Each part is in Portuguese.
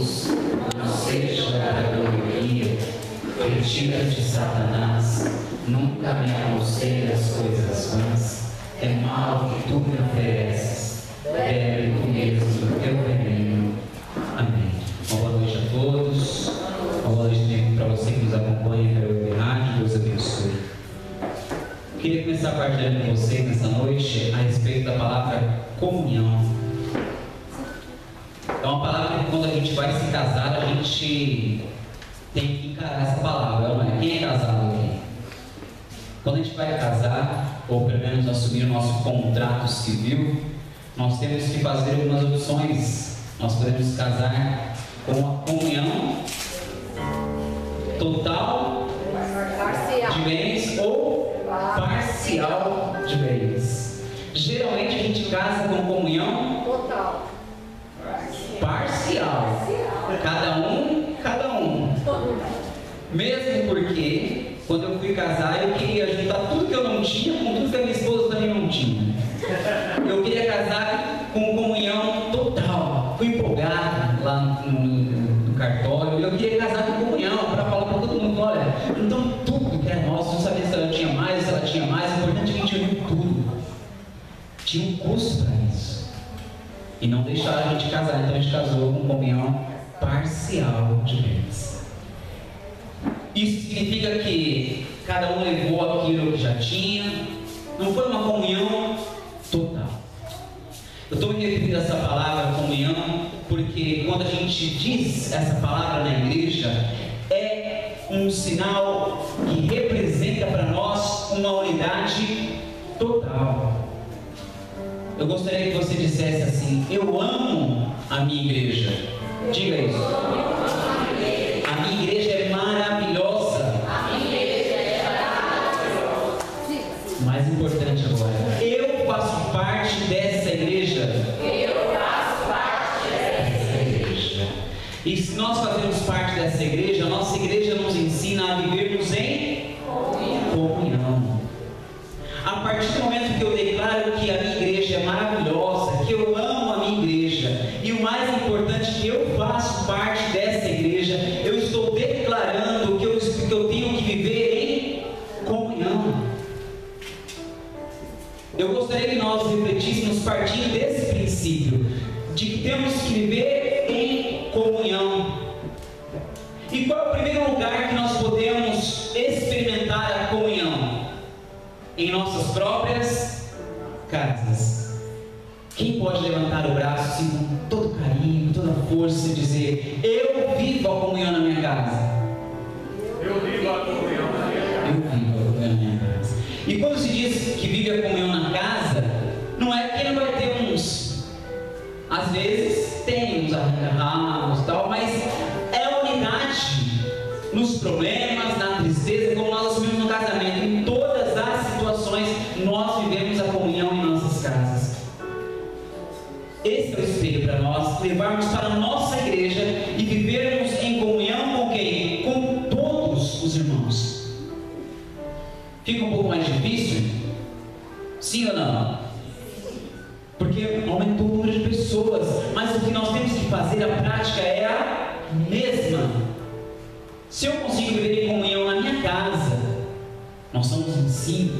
Deus, não seja para gloria, retira-te, Satanás, nunca me aconselhas coisas vãs, é mal que tu me ofereces, bebe tu mesmo do teu veneno. Amém. Uma boa noite a todos, uma boa noite para você que nos acompanha pelo rádio, Deus abençoe. Queria começar partilhando com você nessa noite a respeito da palavra comunhão. É uma palavra que quando a gente vai se casar, a gente tem que encarar essa palavra, não é? Quem é casado aqui? Quando a gente vai casar, ou pelo menos assumir o nosso contrato civil, nós temos que fazer algumas opções. Nós podemos casar com a comunhão total de bens ou parcial de bens. Geralmente a gente casa com comunhão total, parcial, cada um. Mesmo porque quando eu fui casar eu queria juntar tudo que eu não tinha com tudo que a minha esposa também não tinha. Eu queria casar com comunhão total. Fui empolgado lá no cartório. Eu queria casar com comunhão para falar para todo mundo: olha, então tudo que é nosso, não sabia se ela tinha mais, se ela tinha mais. O importante é que a gente uniu tudo. Tinha um custo para isso. E não deixaram a gente casar. Então a gente casou com comunhão parcial de bens. Isso significa que cada um levou aquilo que já tinha. Não foi uma comunhão total. Eu estou me referindo a essa palavra comunhão porque quando a gente diz essa palavra na igreja, é um sinal que representa para nós uma unidade total. Eu gostaria que você dissesse assim: eu amo a minha igreja. Diga isso. A minha igreja é maravilhosa. Mais importante agora, eu faço parte dessa igreja. E se nós fazemos parte dessa igreja, a nossa igreja nos ensina a vivermos em comunhão. A partir do momento que eu declaro que a minha igreja é maravilhosa, que eu amo a minha igreja, e o mais importante, que eu faço parte dessa igreja, eu estou declarando que eu tenho que viver em comunhão. Eu gostaria que nós refletíssemos partindo desse princípio, de que temos que viver em comunhão. E qual é o primeiro lugar que nós podemos experimentar a comunhão? Em nossas próprias casas. Quem pode levantar o braço assim, com todo carinho, toda força e dizer: eu vivo a comunhão na minha casa? Eu vivo a comunhão na minha casa. Eu vivo a comunhão na minha casa. E quando se diz que vive a comunhão na casa, não é que não vai ter uns, às vezes tem uns arranca-ramos e tal, mas é unidade nos problemas, na tristeza, como nós assumimos no casamento. Em todas as situações nós vivemos a comunhão em nossas casas. Esse é o espelho para nós, levarmos para a nossa igreja e vivermos em comunhão com quem? Com todos os irmãos. Fica um pouco mais difícil? Sim ou não? Porque aumentou o número de pessoas, mas o que nós temos que fazer, a prática é a mesma. Se eu consigo viver em comunhão na minha casa, nós somos em 5,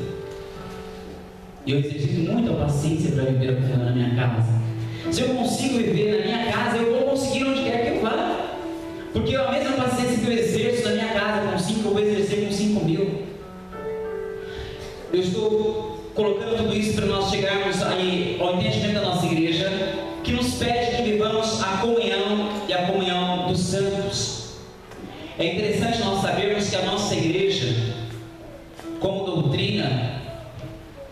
e eu exercito muito a paciência para viver a comunhão na minha casa. Se eu consigo viver na minha casa, eu vou conseguir onde quer que eu vá, porque a mesma paciência que eu exerço na minha casa com 5, eu vou exercer com 5.000. Eu estou colocando tudo isso para nós chegarmos aí ao entendimento da nossa igreja, que nos pede que vivamos a comunhão e a comunhão dos santos. É interessante nós sabermos que a nossa igreja, como doutrina,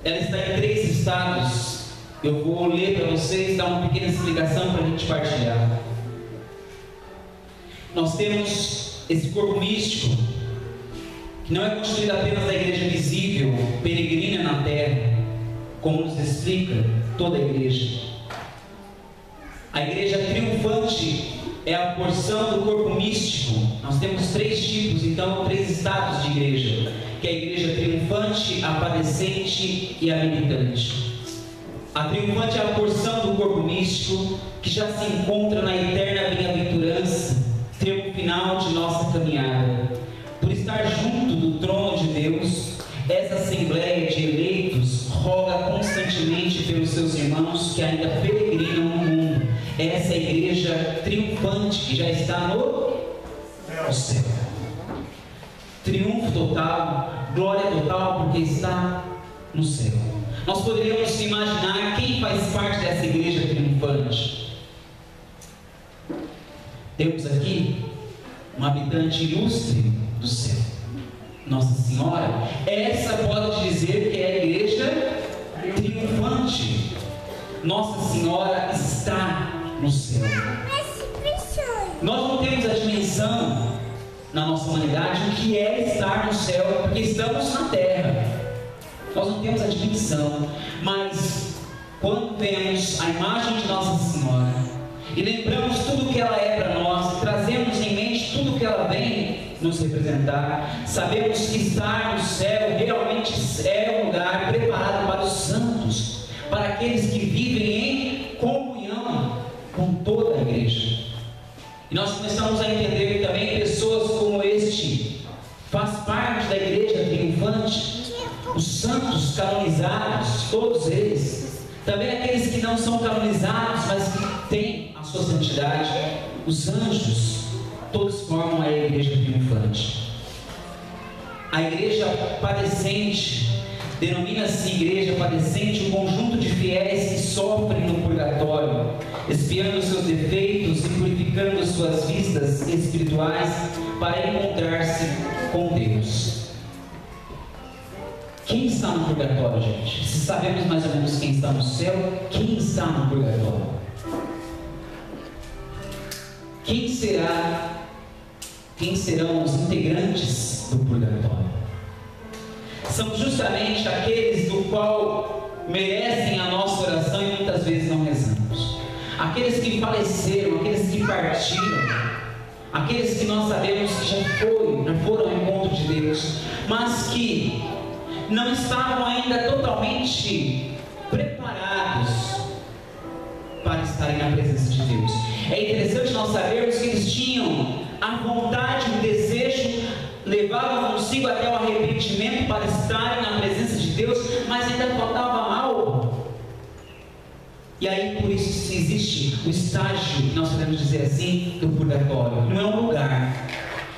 ela está em 3 estados. Eu vou ler para vocês, dar uma pequena explicação para a gente partilhar. Nós temos esse corpo místico, que não é constituído apenas da igreja visível, peregrina na terra, como nos explica toda a igreja. A igreja triunfante é a porção do corpo místico. Nós temos 3 tipos, então 3 estados de igreja, que é a igreja triunfante, a padecente e a militante. A triunfante é a porção do corpo místico, que já se encontra na eterna bem-aventurança, irmãos que ainda peregrinam no mundo. Essa igreja triunfante que já está no céu. Triunfo total, glória total, porque está no céu. Nós poderíamos imaginar quem faz parte dessa igreja triunfante. Temos aqui um habitante ilustre do céu, Nossa Senhora. Essa pode dizer que é a igreja triunfante. Nossa Senhora está no céu. Nós não temos a dimensão na nossa humanidade o que é estar no céu, porque estamos na terra. Nós não temos a dimensão, mas quando vemos a imagem de Nossa Senhora e lembramos tudo o que ela é para nós, trazemos em mente tudo o que ela vem nos representar, sabemos que estar no céu realmente é um lugar preparado para os santos, para aqueles que vivem em comunhão com toda a igreja. E nós começamos a entender que também pessoas como este faz parte da igreja triunfante. Os santos canonizados, todos eles, também aqueles que não são canonizados, mas que têm a sua santidade, os anjos, todos formam a igreja triunfante. A igreja padecente, denomina-se igreja padecente, um conjunto de fiéis que sofrem no purgatório, expiando seus defeitos e purificando suas vidas espirituais para encontrar-se com Deus. Quem está no purgatório, gente? Se sabemos mais ou menos quem está no céu, quem está no purgatório? Quem serão os integrantes do purgatório? São justamente aqueles do qual merecem a nossa oração e muitas vezes não rezamos. Aqueles que faleceram, aqueles que partiram, aqueles que nós sabemos que já foram ao encontro de Deus, mas que não estavam ainda totalmente preparados para estarem na presença de Deus. É interessante nós sabermos que eles tinham a vontade, o desejo, levavam consigo até o arrependimento para estarem na presença de Deus, mas ainda faltava algo. E aí por isso existe o estágio, que nós podemos dizer assim, do purgatório. Não é um lugar.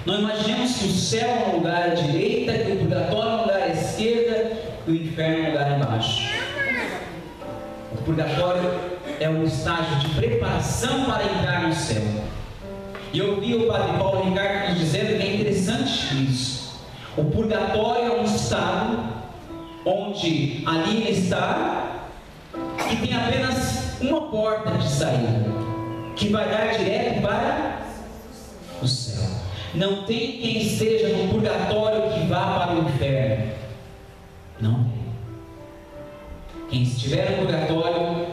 Não imaginemos que o céu é um lugar à direita, que o purgatório é um lugar à esquerda e o inferno é um lugar embaixo. O purgatório é um estágio de preparação para entrar no céu. E eu ouvi o Padre Paulo Ricardo nos dizendo que é interessante isso. O purgatório é um estado onde ali ele está, que tem apenas uma porta de saída, que vai dar direto para o céu. Não tem quem esteja no purgatório que vá para o inferno. Não tem. Quem estiver no purgatório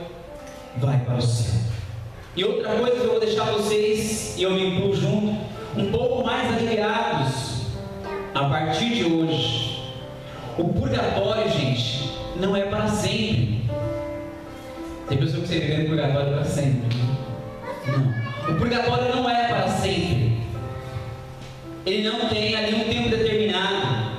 vai para o céu. E outra coisa que eu vou deixar vocês, e eu me incluo junto, um pouco mais aliviados a partir de hoje. O purgatório, gente, não é para sempre. Tem pessoa que você vive no purgatório para sempre. Não. O purgatório não é para sempre. Ele não tem ali um tempo determinado.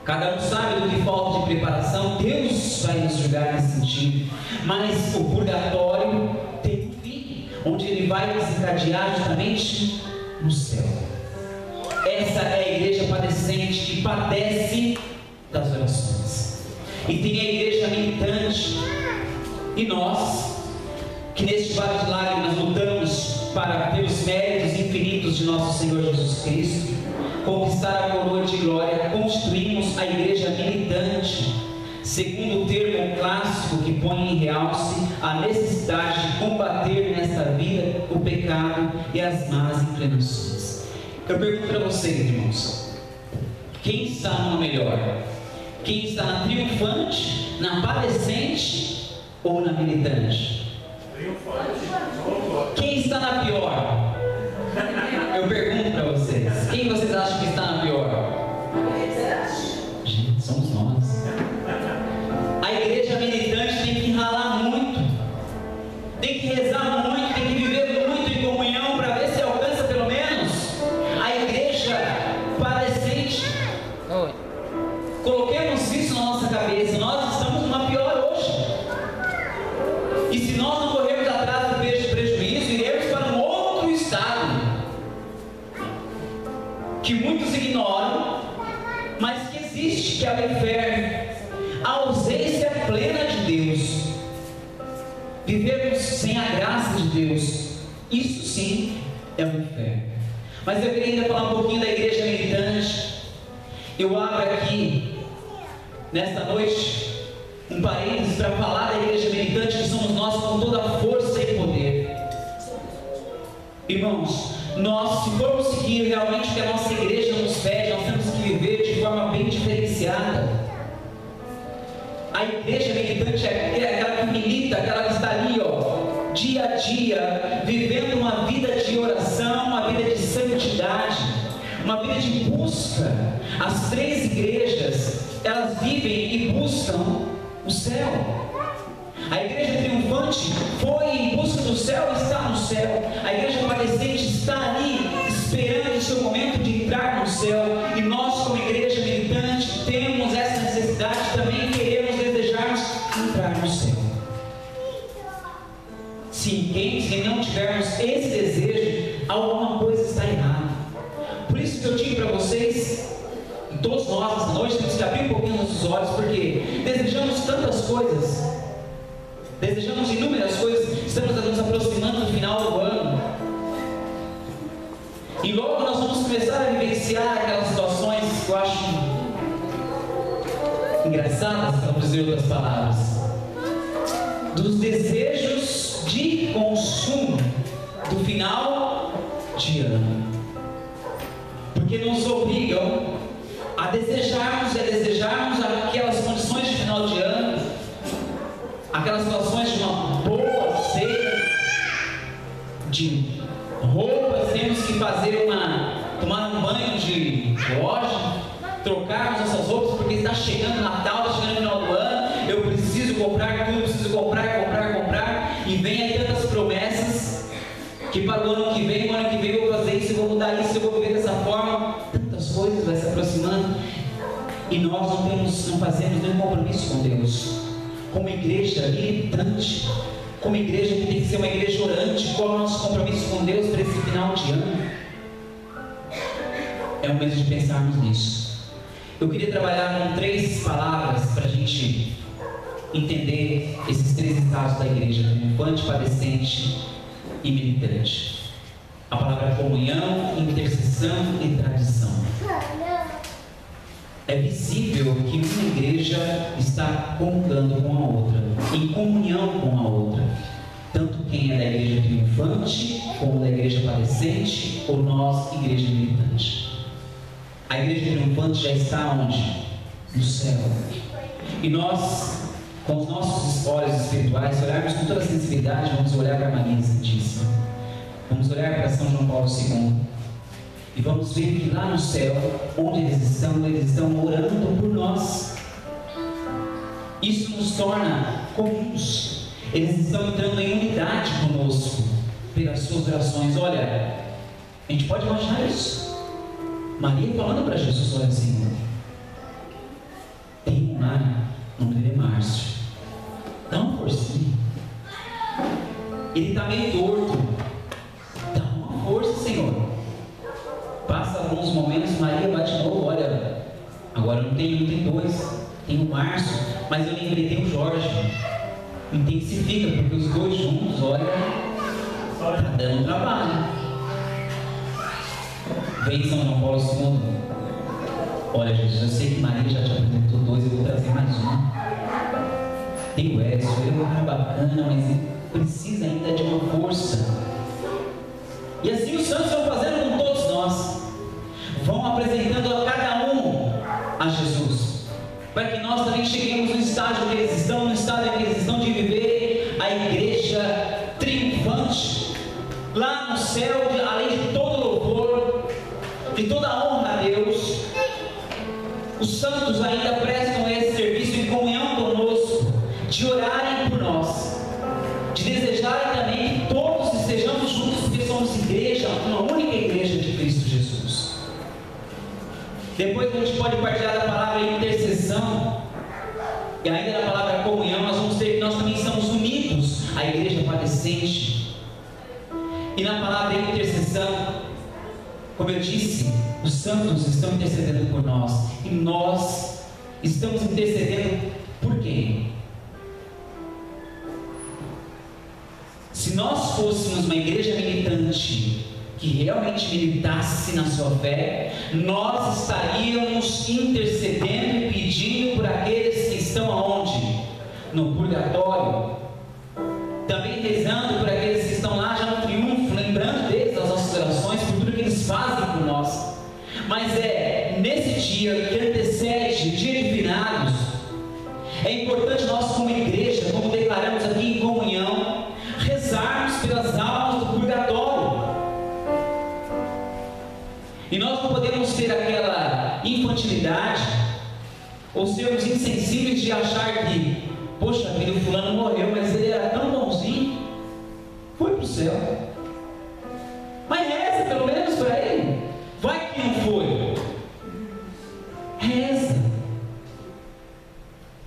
Cada um sabe do que falta de preparação. Deus vai nos julgar nesse sentido. Mas o purgatório tem um fim, onde ele vai desencadear justamente no céu. Essa é a igreja padecente, que padece das orações. E tem a igreja militante. E nós, que neste vale de lágrimas lutamos pelos méritos infinitos de nosso Senhor Jesus Cristo, conquistar a coroa de glória, constituímos a igreja militante, segundo o termo clássico que põe em realce a necessidade de combater nesta vida o pecado e as más inclinações. Eu pergunto para vocês, irmãos, quem está numa melhor? Quem está na triunfante, na padecente ou na militante? Quem está na pior? Eu pergunto para vocês, quem vocês acham que está na pior? Gente, somos nós. A igreja militante tem que ralar muito, tem que rezar muito, tem que viver muito em comunhão para ver se alcança pelo menos a igreja padecente. Coloquemos isso na nossa cabeça. Nós estamos numa pior hoje, e se nós que muitos ignoram, mas que existe, que é o inferno, a ausência plena de Deus, vivermos sem a graça de Deus, isso sim é o inferno. Mas eu queria ainda falar um pouquinho da igreja militante. Eu abro aqui, nesta noite, um parênteses para falar da igreja militante, que somos nós com toda a força e poder. Irmãos, nós, se formos seguir realmente o que a nossa igreja nos pede, nós temos que viver de forma bem diferenciada. A igreja militante é aquela que milita, aquela que está ali, dia a dia, vivendo uma vida de oração, uma vida de santidade, uma vida de busca. As 3 igrejas, elas vivem e buscam o céu. A igreja triunfante foi em busca do céu e está no céu. A igreja padecente está ali esperando o seu momento de entrar no céu. E nós, como igreja militante, temos essa necessidade também, queremos, desejarmos entrar no céu. Se não tivermos esse desejo, alguma coisa está errada. Por isso que eu digo para vocês, e todos nós esta noite temos que abrir um pouquinho nossos olhos, porque desejamos tantas coisas, desejamos inúmeras coisas, estamos nos aproximando do final do ano, e logo nós vamos começar a vivenciar aquelas situações que eu acho engraçadas, para dizer outras palavras, dos desejos de consumo do final de ano, porque nos obrigam a desejarmos aquelas condições de final de ano, aquelas situações de uma boa ceia, de roupas, temos que tomar um banho de loja, trocarmos essas roupas, porque está chegando Natal, está chegando o final do ano, eu preciso comprar tudo, preciso comprar, e vem aí tantas promessas, que para o ano que vem eu vou fazer isso, eu vou mudar isso, eu vou viver dessa forma, tantas coisas vai se aproximando, e nós não fazemos nenhum compromisso com Deus, como igreja militante, como igreja que tem que ser uma igreja orante. Qual é o nosso compromisso com Deus para esse final de ano? É o momento de pensarmos nisso. Eu queria trabalhar com 3 palavras para a gente entender esses 3 estados da igreja: triunfante, padecente e militante. A palavra comunhão, intercessão e tradição. É visível que uma igreja está comungando com a outra, em comunhão com a outra, tanto quem é da igreja triunfante, como da igreja padecente, ou nós, igreja militante. A igreja triunfante já está onde? No céu. E nós, com os nossos olhos espirituais, se olharmos com toda a sensibilidade, vamos olhar para Maria Santíssima, vamos olhar para São João Paulo II, e vamos ver que lá no céu, onde eles estão orando por nós. Isso nos torna comuns. Eles estão entrando em unidade conosco pelas suas orações. Olha, a gente pode imaginar isso. Maria falando para Jesus: olha, Senhor, tem um mar, o nome dele é Márcio, dá uma forcinha, ele está meio torto, dá uma força, Senhor. Passa alguns momentos, Maria vai de novo: olha, agora não tem um, tem 2, tem o Márcio, mas eu lembrei, tem o Jorge. Intensifica, porque os 2 juntos, olha, está dando trabalho. Vem São João Paulo II: olha, Jesus, eu sei que Maria já te apresentou 2, eu vou trazer mais um. Tem o Edson, ele é um cara bacana, mas ele precisa ainda de uma força. E assim os santos vão fazendo com todos nós, vão apresentando a cada um a Jesus, para que nós também cheguemos no estágio que eles estão, no estágio que eles estão de viver a igreja triunfante, lá no céu, além de todo louvor, de toda honra a Deus. Os santos ainda prestam esse serviço em comunhão conosco, de orarem por nós, de desejarem também que todos estejamos juntos, porque somos igreja, uma única igreja de Cristo Jesus. Depois a gente pode partilhar da palavra intercessão, e ainda na palavra comunhão nós vamos ter que nós também estamos unidos à igreja padecente. E na palavra intercessão, Como eu disse, os santos estão intercedendo por nós, e nós estamos intercedendo por quem? Se nós fôssemos uma igreja militante, que realmente militasse na sua fé, nós estaríamos intercedendo e pedindo por aqueles que estão aonde? No purgatório. Também rezando por aqueles que estão lá já no triunfo, lembrando deles as nossas orações, por tudo que eles fazem por nós. Mas é nesse dia que antecede o dia de finados, é importante nós como igreja, como declaramos aqui em comunhão, rezarmos pelas almas do purgatório. E nós não podemos ter aquela infantilidade ou sermos insensíveis de achar que, poxa vida, o fulano morreu, mas ele era tão bonzinho, foi para o céu. Mas reza pelo menos para ele. Vai que não foi. Reza.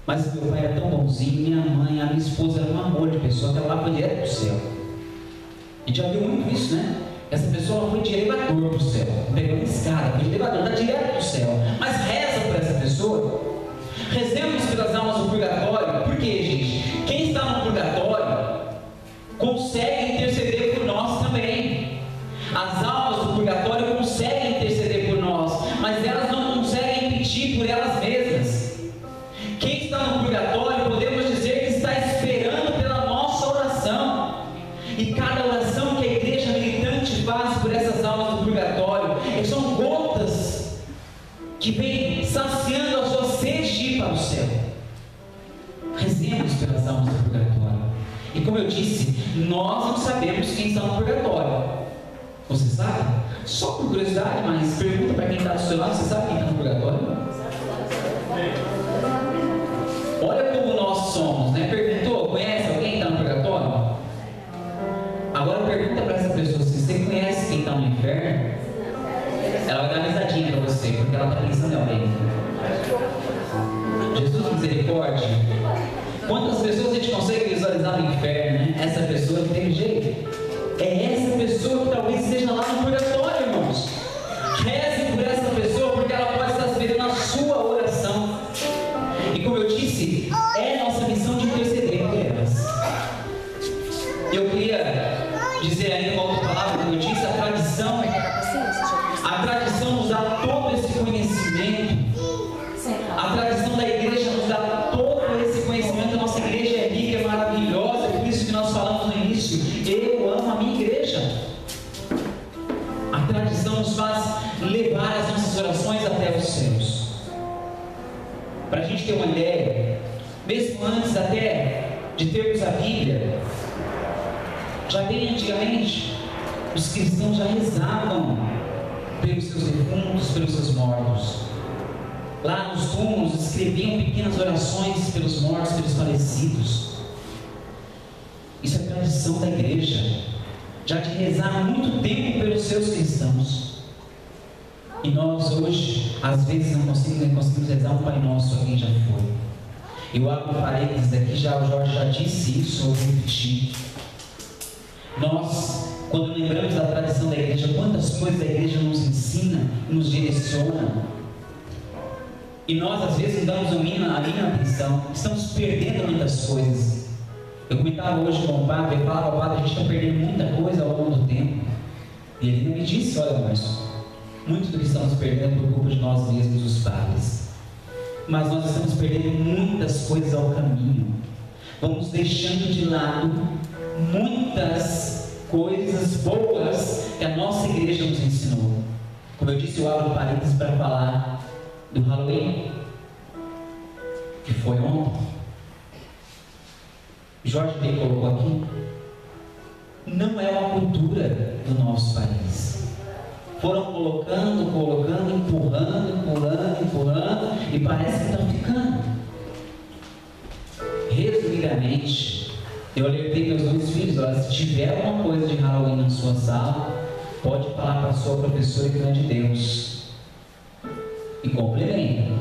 Mas meu pai era tão bonzinho, minha mãe, a minha esposa era um amor de pessoa, que ela foi direto para o céu. A gente já viu muito isso, né? Essa pessoa foi de elevador para o céu, não pegou uma escada, foi de elevador, está direto para o céu. Mas reza por essa pessoa. Rezemos pelas almas do purgatório. Por quê, gente? Quem está no purgatório consegue interceder por nós também. As almas do purgatório conseguem interceder por nós, mas elas não conseguem pedir por elas mesmas. Quem está no purgatório, podemos dizer que está esperando pela nossa oração. E cada oração que a igreja militante faz por essas almas do purgatório são gotas que vêm saciando a sua sede de ir para o céu. Rezemos pelas almas do purgatório. E como eu disse, nós não sabemos quem está no purgatório. Você sabe? Só por curiosidade, mas pergunta para quem está do seu lado: você sabe quem está no purgatório? Olha como nós somos, né? Perguntou, conhece alguém que está no purgatório? Agora pergunta para essa pessoa: se você conhece quem está no inferno, ela vai dar uma risadinha para você, porque ela está pensando em alguém. Jesus misericórdia. Quantas pessoas a gente consegue visualizar no inferno, né? Essa pessoa não tem jeito. É essa pessoa que talvez esteja lá no purgatório, irmãos. Reze por essa pessoa, porque ela pode estar esperando a sua oração. E como eu disse, é nossa missão de interceder por elas. Eu queria dizer ainda uma outra palavra, como eu disse, a tradição nos dá todo esse conhecimento. A tradição da igreja nos dá todo esse conhecimento. A nossa igreja é rica, é maravilhosa, é por isso que nós falamos no início: eu amo a minha igreja. A tradição nos faz levar as nossas orações até os céus. Para a gente ter uma ideia, mesmo antes até de termos a Bíblia, já bem antigamente, os cristãos já rezavam pelos seus defuntos, pelos seus mortos. Lá nos túmulos escreviam pequenas orações pelos mortos, pelos falecidos. Isso é tradição da igreja, já de rezar há muito tempo pelos seus cristãos. E nós hoje, às vezes, não conseguimos rezar um Pai Nosso a quem já foi. Eu abro parênteses aqui, o Jorge já disse isso, eu vou repetir. Nós, quando lembramos da tradição da igreja, quantas coisas a igreja nos ensina, nos direciona, e nós às vezes não damos a mínima atenção, estamos perdendo muitas coisas. Eu comentava hoje com o padre, eu falava ao padre: a gente está perdendo muita coisa ao longo do tempo. E ele me disse: olha, Márcio, muito do que estamos perdendo por culpa de nós mesmos, os padres, mas nós estamos perdendo muitas coisas ao caminho. Vamos deixando de lado muitas coisas boas que a nossa igreja nos ensinou. Como eu disse, eu abro parênteses para falar do Halloween, que foi ontem. Jorge B. colocou aqui: não é uma cultura do nosso país. Foram colocando, empurrando, e parece que estão ficando. Resumidamente, eu alertei meus dois filhos: olha, se tiver alguma coisa de Halloween na sua sala, pode falar para a sua professora que não é de Deus. E complementa: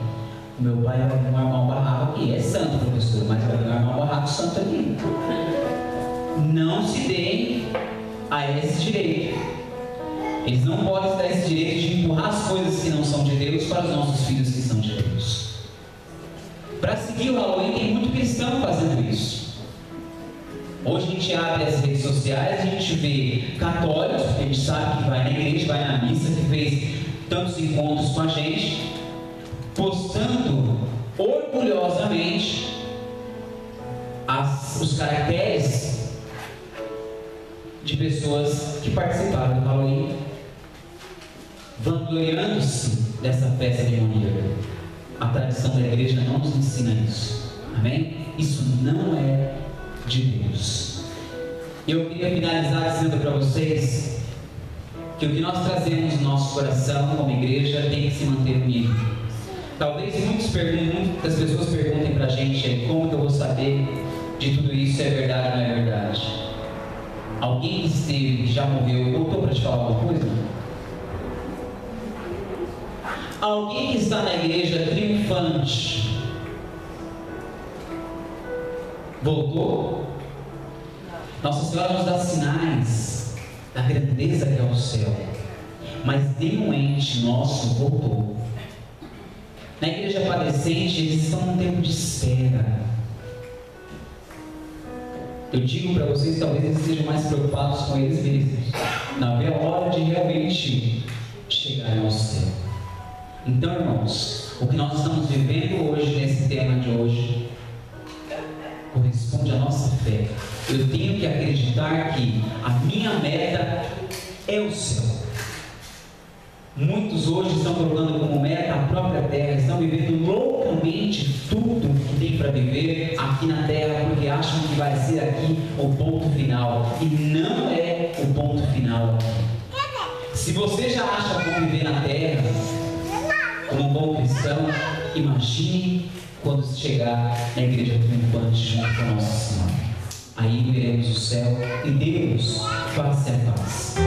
o meu pai vai armar um barraco aqui, é santo, professor, mas vai armar um barraco santo aqui. Não se deem a esse direito. Eles não podem dar esse direito de empurrar as coisas que não são de Deus para os nossos filhos que são de Deus. Para seguir o Halloween, tem muito cristão fazendo isso. Hoje a gente abre as redes sociais, a gente vê católicos, porque a gente sabe que vai na igreja, vai na missa, que fez tantos encontros com a gente, postando orgulhosamente os caracteres de pessoas que participaram do Halloween, vangloriando-se dessa festa demoníaca. A tradição da igreja não nos ensina isso. Amém? Isso não é de Deus. Eu queria finalizar dizendo para vocês que o que nós trazemos no nosso coração como igreja tem que se manter unido. Talvez muitas pessoas perguntem para a gente como que eu vou saber de tudo isso se é verdade ou não é verdade. Alguém que esteve, que já morreu, voltou para te falar alguma coisa? Alguém que está na igreja triunfante voltou? Nossa Senhora nos dá sinais da grandeza que é o céu, mas nenhum ente nosso voltou. Na igreja padecente, eles estão num tempo de espera. Eu digo para vocês, talvez eles estejam mais preocupados com eles mesmos, na ver a hora de realmente chegar ao céu. Então, irmãos, o que nós estamos vivendo hoje, nesse tema de hoje, corresponde à nossa fé. Eu tenho que acreditar que a minha meta é o céu. Muitos hoje estão colocando como meta a própria terra, estão vivendo loucamente tudo que tem para viver aqui na terra, porque acham que vai ser aqui o ponto final, e não é o ponto final. Se você já acha bom viver na terra como um bom cristão, imagine quando chegar na igreja triunfante junto com Nossa Senhora. Aí veremos o céu e Deus face a face.